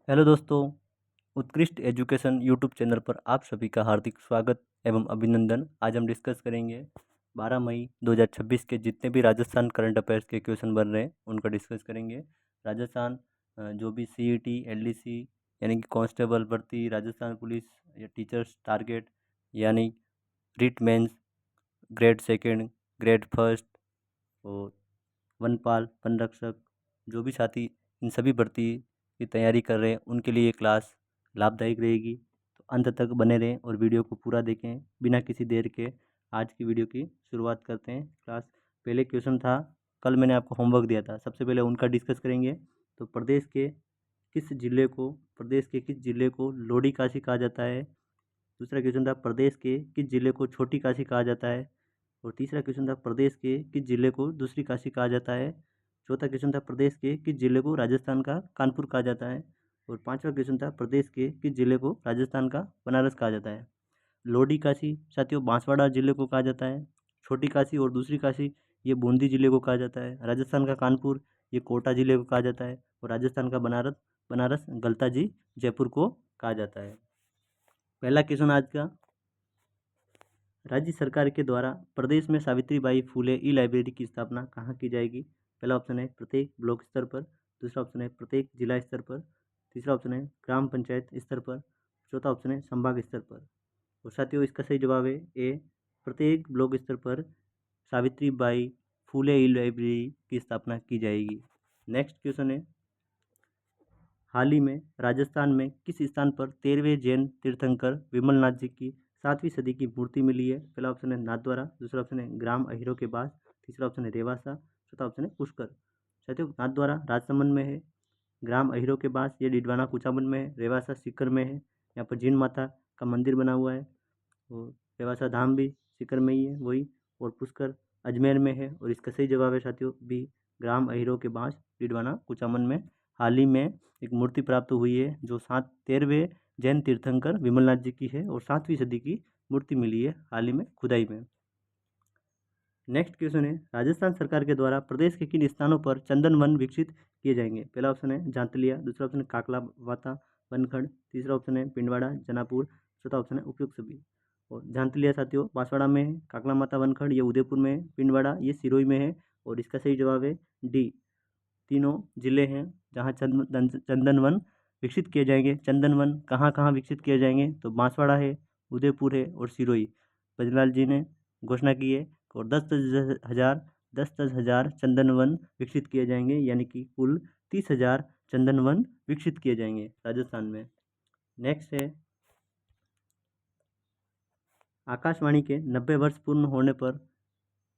Hello दोस्तों, उत्कृष्ट education YouTube channel पर आप सभी का हार्दिक स्वागत एवं अभिनंदन। आज हम डिस्कस करेंगे 12 मई 2026 के जितने भी राजस्थान करंट अफेयर्स के क्वेश्चन बन रहे हैं उनका डिस्कस करेंगे। राजस्थान जो भी सीईटी, एलडीसी यानी कि कांस्टेबल भर्ती, राजस्थान पुलिस या टीचर्स टारगेट यानी REET mains, grade second, grade first और वनपाल, वन रक्षक, जो भी साथी इन सभी भर्ती की तैयारी कर रहे हैं उनके लिए ये क्लास लाभदायक रहेगी। तो अंत तक बने रहें और वीडियो को पूरा देखें। बिना किसी देर के आज की वीडियो की शुरुआत करते हैं। क्लास पहले क्वेश्चन था, कल मैंने आपको होमवर्क दिया था, सबसे पहले उनका डिस्कस करेंगे। तो प्रदेश के किस जिले को लोडी काशी कहा जाता है। दूसरा क्वेश्चन था, प्रदेश के किस जिले को छोटी काशी कहा जाता है। और तीसरा क्वेश्चन था, प्रदेश के किस जिले को दूसरी काशी कहा जाता है। चौथा क्वेश्चन था, प्रदेश के किस जिले को राजस्थान का कानपुर कहा जाता है। और पांचवा क्वेश्चन था, प्रदेश के किस जिले को राजस्थान का बनारस कहा जाता है। लोडी काशी साथियों बांसवाड़ा जिले को कहा जाता है। छोटी काशी और दूसरी काशी ये बूंदी जिले को कहा जाता है। राजस्थान का कानपुर ये कोटा जिले को कहा जाता है। और राजस्थान का बनारस बनारस गलताजी जयपुर को कहा जाता है। पहला क्वेश्चन आज का, राज्य सरकार के द्वारा प्रदेश में सावित्रीबाई फुले ई लाइब्रेरी की स्थापना कहाँ की जाएगी। पहला ऑप्शन है प्रत्येक ब्लॉक स्तर पर, दूसरा ऑप्शन है प्रत्येक जिला स्तर पर, तीसरा ऑप्शन है ग्राम पंचायत स्तर पर, चौथा ऑप्शन है संभाग स्तर पर। और साथियों इसका सही जवाब है ए, प्रत्येक ब्लॉक स्तर पर सावित्रीबाई फुले ई लाइब्रेरी की स्थापना की जाएगी। नेक्स्ट क्वेश्चन है, हाल ही में राजस्थान में किस स्थान पर 13वें जैन तीर्थंकर विमलनाथ जी की 7वीं सदी की मूर्ति मिली है। पहला ऑप्शन है नाथद्वारा, दूसरा ऑप्शन है ग्राम अहिरों के पास, तीसरा ऑप्शन है रेवासा, चौथा ऑप्शन है पुष्कर। साथियों नाथद्वारा राजसमंद में है, ग्राम अहिरों के पास ये डिडवाना कुचामन में है, रेवासा सीकर में है, यहाँ पर जीन माता का मंदिर बना हुआ है। और रेवासा धाम भी सीकर में ही है वही। और पुष्कर अजमेर में है। और इसका सही जवाब है साथियों बी, ग्राम अहिरों के पास डिडवाना कुचामन में हाल ही में एक मूर्ति प्राप्त हुई है जो 13वें जैन तीर्थंकर विमलनाथ जी की है और 7वीं सदी की मूर्ति मिली है हाल ही में खुदाई में। नेक्स्ट क्वेश्चन है, राजस्थान सरकार के द्वारा प्रदेश के किन स्थानों पर चंदन वन विकसित किए जाएंगे। पहला ऑप्शन है जांतलिया, दूसरा ऑप्शन है काकला वाता वनखंड, तीसरा ऑप्शन है पिंडवाड़ा जनापुर, चौथा ऑप्शन है उपयुक्त सभी। और जांतलिया साथियों बांसवाड़ा में है, काकला माता वनखंड ये उदयपुर में है, पिंडवाड़ा ये सिरोही में है। और इसका सही जवाब है डी, तीनों जिले हैं जहाँ चंदन वन विकसित किए जाएंगे। चंदन वन कहाँ कहाँ विकसित किए जाएंगे, तो बांसवाड़ा है, उदयपुर है और सिरोही। बजलाल जी ने घोषणा की है और 10,000 चंदन वन विकसित किए जाएंगे, यानी कि कुल 30,000 चंदन वन विकसित किए जाएंगे राजस्थान में। नेक्स्ट है, आकाशवाणी के 90 वर्ष पूर्ण होने पर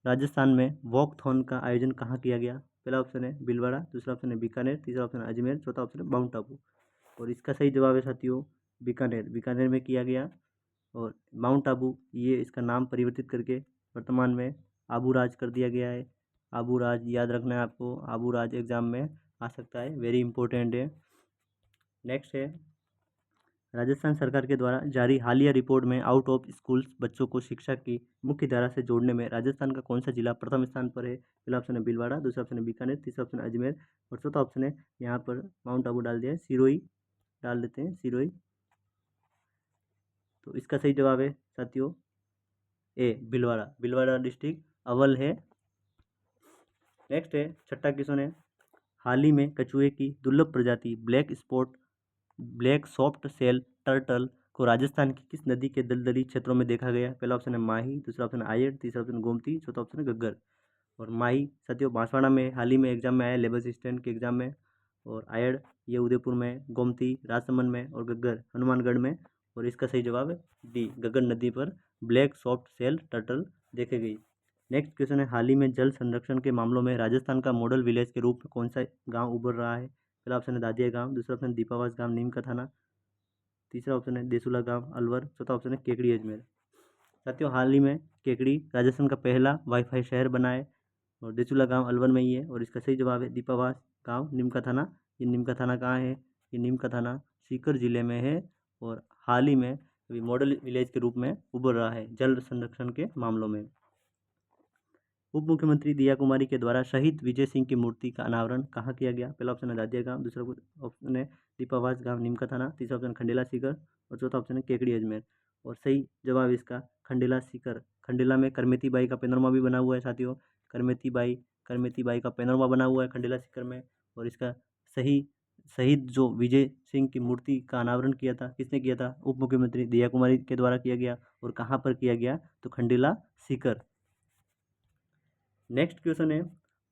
राजस्थान में वॉकथॉन का आयोजन कहाँ किया गया। पहला ऑप्शन है भीलवाड़ा, दूसरा ऑप्शन है बीकानेर, तीसरा ऑप्शन है अजमेर, चौथा ऑप्शन है माउंट आबू। और इसका सही जवाब है साथियों बीकानेर, बीकानेर में किया गया। और माउंट आबू ये इसका नाम परिवर्तित करके वर्तमान में आबू राज कर दिया गया है। आबू राज याद रखना है आपको, आबू राज एग्जाम में आ सकता है, वेरी इंपॉर्टेंट है। नेक्स्ट है, राजस्थान सरकार के द्वारा जारी हालिया रिपोर्ट में आउट ऑफ स्कूल्स बच्चों को शिक्षा की मुख्य धारा से जोड़ने में राजस्थान का कौन सा जिला प्रथम स्थान पर है। पहला ऑप्शन है भीलवाड़ा, दूसरा ऑप्शन है बीकानेर, तीसरा ऑप्शन है अजमेर और चौथा ऑप्शन है यहाँ पर माउंट आबू डाल दिया है, सिरोही डाल देते हैं सिरोही। तो इसका सही जवाब है साथियों ए, भीलवाड़ा, भीलवाड़ा डिस्ट्रिक्ट अव्वल है। नेक्स्ट है, छठा क्वेश्चन है, हाल ही में कछुए की दुर्लभ प्रजाति ब्लैक सॉफ्ट सेल टर्टल को राजस्थान की किस नदी के दलदली क्षेत्रों में देखा गया। पहला ऑप्शन है माही, दूसरा ऑप्शन है आयड़, तीसरा ऑप्शन गोमती, चौथा ऑप्शन है घग्गर। और माही साथियों बांसवाड़ा में हाल ही में एग्जाम में आया, लेबर असिस्टेंट के एग्जाम में। और आयड़ ये उदयपुर में, गोमती राजसमंद में और घग्गर हनुमानगढ़ में। और इसका सही जवाब है डी, घग्गर नदी पर ब्लैक सॉफ्ट सेल टर्टल देखे गई। नेक्स्ट क्वेश्चन है, हाल ही में जल संरक्षण के मामलों में राजस्थान का मॉडल विलेज के रूप में कौन सा गांव उभर रहा है। पहला ऑप्शन है दादिया गांव, दूसरा ऑप्शन दीपावास गांव नीम का थाना, तीसरा ऑप्शन है देसुला गांव अलवर, चौथा ऑप्शन है केकड़ी अजमेर। साथियों हाल ही में केकड़ी राजस्थान का पहला वाईफाई शहर बना है और देसुला गांव अलवर में ही है। और इसका सही जवाब है दीपावास गांव नीम का थाना। ये नीम का थाना कहाँ है, ये नीम का थाना सीकर जिले में है और हाल ही में अभी मॉडल विलेज के रूप में उभर रहा है जल संरक्षण के मामलों में। उप मुख्यमंत्री दिया कुमारी के द्वारा शहीद विजय सिंह की मूर्ति का अनावरण कहाँ किया गया? पहला ऑप्शन है दादिया गांव, दूसरा ऑप्शन है दीपावास गांव नीमका थाना, तीसरा ऑप्शन खंडेला सीकर और चौथा ऑप्शन है केकड़ी अजमेर। और सही जवाब इसका खंडेला सीकर। खंडेला में करमेती बाई का पैनोरमा भी बना हुआ है साथियों। करमेती बाई का पैनोरमा बना हुआ है खंडेला सीकर में। और इसका सही शहीद जो विजय सिंह की मूर्ति का अनावरण किया था, किसने किया था? उप मुख्यमंत्री दिया कुमारी के द्वारा किया गया। और कहाँ पर किया गया? तो खंडेला सीकर। नेक्स्ट क्वेश्चन है,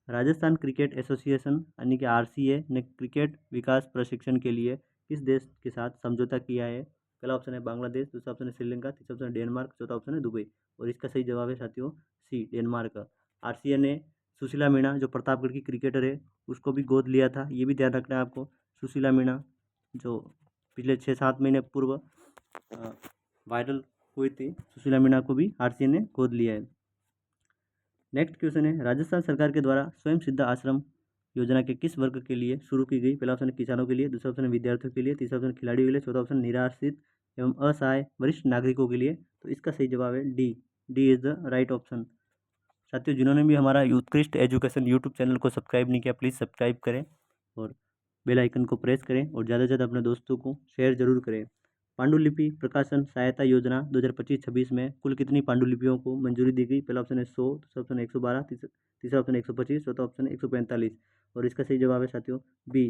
राजस्थान क्रिकेट एसोसिएशन यानी कि आरसीए ने क्रिकेट विकास प्रशिक्षण के लिए किस देश के साथ समझौता किया है? पहला ऑप्शन है बांग्लादेश, दूसरा ऑप्शन है श्रीलंका, तीसरा ऑप्शन है डेनमार्क, चौथा ऑप्शन है दुबई। और इसका सही जवाब है साथियों सी, डेनमार्क। आरसीए ने सुशीला मीणा जो प्रतापगढ़ की क्रिकेटर है उसको भी गोद लिया था, ये भी ध्यान रखना है आपको। सुशीला मीणा जो पिछले 6-7 महीने पूर्व वायरल हुई थी, सुशीला मीणा को भी आरसीए ने गोद लिया है। नेक्स्ट क्वेश्चन है, राजस्थान सरकार के द्वारा स्वयं सिद्धा आश्रम योजना के किस वर्ग के लिए शुरू की गई? पहला ऑप्शन है किसानों के लिए, दूसरा ऑप्शन है विद्यार्थियों के लिए, तीसरा ऑप्शन खिलाड़ियों के लिए, चौथा ऑप्शन निराश्रित एवं असहाय वरिष्ठ नागरिकों के लिए। तो इसका सही जवाब है D, D is the right option. साथियों जिन्होंने भी हमारा उत्कृष्ट एजुकेशन यूट्यूब चैनल को सब्सक्राइब नहीं किया, प्लीज़ सब्सक्राइब करें और बेल आइकन को प्रेस करें और ज़्यादा से ज़्यादा अपने दोस्तों को शेयर जरूर करें। पांडुलिपि प्रकाशन सहायता योजना 2025-26 में कुल कितनी पांडुलिपियों को मंजूरी दी गई? पहला ऑप्शन है 100, दूसरा ऑप्शन है 112, तीसरा ऑप्शन है 125, चौथा ऑप्शन है 145। और इसका सही जवाब है साथियों बी,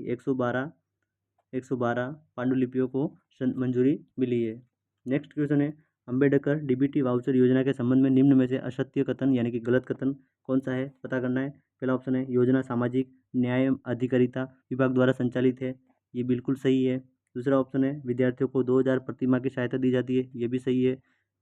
112 पांडुलिपियों को मंजूरी मिली है। नेक्स्ट क्वेश्चन है, अंबेडकर डीबीटी वाउचर योजना के संबंध में निम्न में से असत्य कथन यानी कि गलत कथन कौन सा है पता करना है। पहला ऑप्शन है योजना सामाजिक न्याय एवं अधिकारिता विभाग द्वारा संचालित है, ये बिल्कुल सही है। दूसरा ऑप्शन है विद्यार्थियों को 2000 प्रति माह की सहायता दी जाती है, ये भी सही है।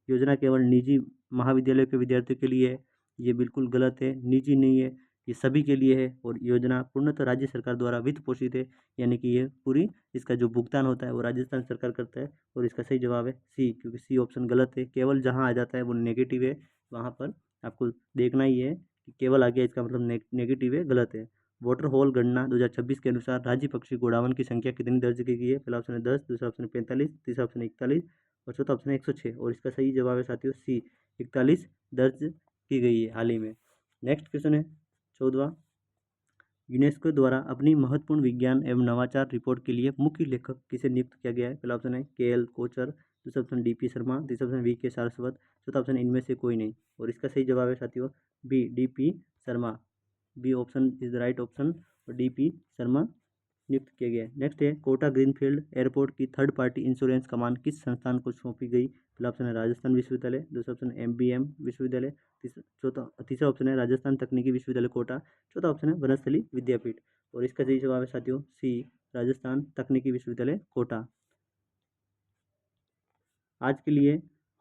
योजना केवल निजी महाविद्यालयों के विद्यार्थियों के लिए है, ये बिल्कुल गलत है, निजी नहीं है, ये सभी के लिए है। और योजना पूर्णतः राज्य सरकार द्वारा वित्त पोषित है, यानी कि ये पूरी इसका जो भुगतान होता है वो राजस्थान सरकार करता है। और इसका सही जवाब है सी, क्योंकि सी ऑप्शन गलत है। केवल जहाँ आ जाता है वो नेगेटिव है, वहाँ पर आपको देखना ही है कि केवल आ गया इसका मतलब नेगेटिव है, गलत है। वाटर होल गणना 2026 के अनुसार राज्य पक्षी गोडावन की संख्या कितनी दर्ज की गई है? पहला ऑप्शन है 10, दूसरा ऑप्शन है 45, तीसरा ऑप्शन है 41 और चौथा ऑप्शन है 106। और इसका सही जवाब है साथियों सी, 41 दर्ज की गई है हाल ही में। नेक्स्ट क्वेश्चन है 14वां, यूनेस्को द्वारा अपनी महत्वपूर्ण विज्ञान एवं नवाचार रिपोर्ट के लिए मुख्य लेखक किसे नियुक्त किया गया है? पहला ऑप्शन है KL कोचर, दूसरा ऑप्शन DP शर्मा, तीसरा ऑप्शन VK सारस्वत, चौथा ऑप्शन इनमें से कोई नहीं। और इसका सही जवाब है साथियों B, DP Sharma. B option is the right option और DP शर्मा नियुक्त किया गया है। नेक्स्ट है, कोटा ग्रीनफील्ड एयरपोर्ट की थर्ड पार्टी इंश्योरेंस कमान किस संस्थान को सौंपी गई? पहला ऑप्शन है राजस्थान विश्वविद्यालय, दूसरा ऑप्शन है MBM विश्वविद्यालय, तीसरा ऑप्शन है राजस्थान तकनीकी विश्वविद्यालय कोटा, चौथा ऑप्शन है वनस्थली विद्यापीठ। और इसका सही जवाब है साथियों सी, राजस्थान तकनीकी विश्वविद्यालय कोटा। आज के लिए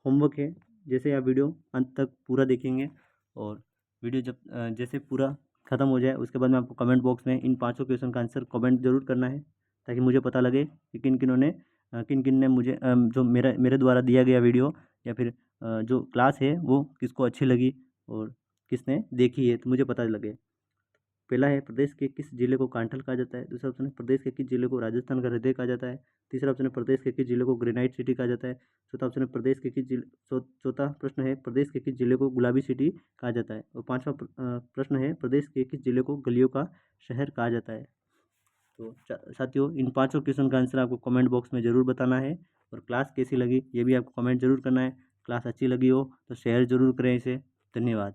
होमवर्क है, जैसे आप वीडियो अंत तक पूरा देखेंगे और वीडियो जब जैसे पूरा ख़त्म हो जाए उसके बाद में आपको कमेंट बॉक्स में इन 5 क्वेश्चन का आंसर कमेंट जरूर करना है, ताकि मुझे पता लगे कि किन किन ने मुझे जो मेरे द्वारा दिया गया वीडियो या फिर जो क्लास है वो किसको अच्छी लगी और किसने देखी है, तो मुझे पता लगे। पहला है प्रदेश के किस जिले को कांठल कहा जाता है, दूसरा ऑप्शन है प्रदेश के किस जिले को राजस्थान का हृदय कहा जाता है, तीसरा ऑप्शन है प्रदेश के किस जिले को ग्रेनाइट सिटी कहा जाता है, चौथा ऑप्शन है प्रदेश के किस जिले चौथा प्रश्न है प्रदेश के किस जिले को गुलाबी सिटी कहा जाता है, और पांचवा प्रश्न है प्रदेश के किस जिले को गलियों का शहर कहा जाता है। तो साथियों इन 5 क्वेश्चन का आंसर आपको कमेंट बॉक्स में ज़रूर बताना है और क्लास कैसी लगी ये भी आपको कमेंट जरूर करना है। क्लास अच्छी लगी हो तो शेयर ज़रूर करें इसे। धन्यवाद।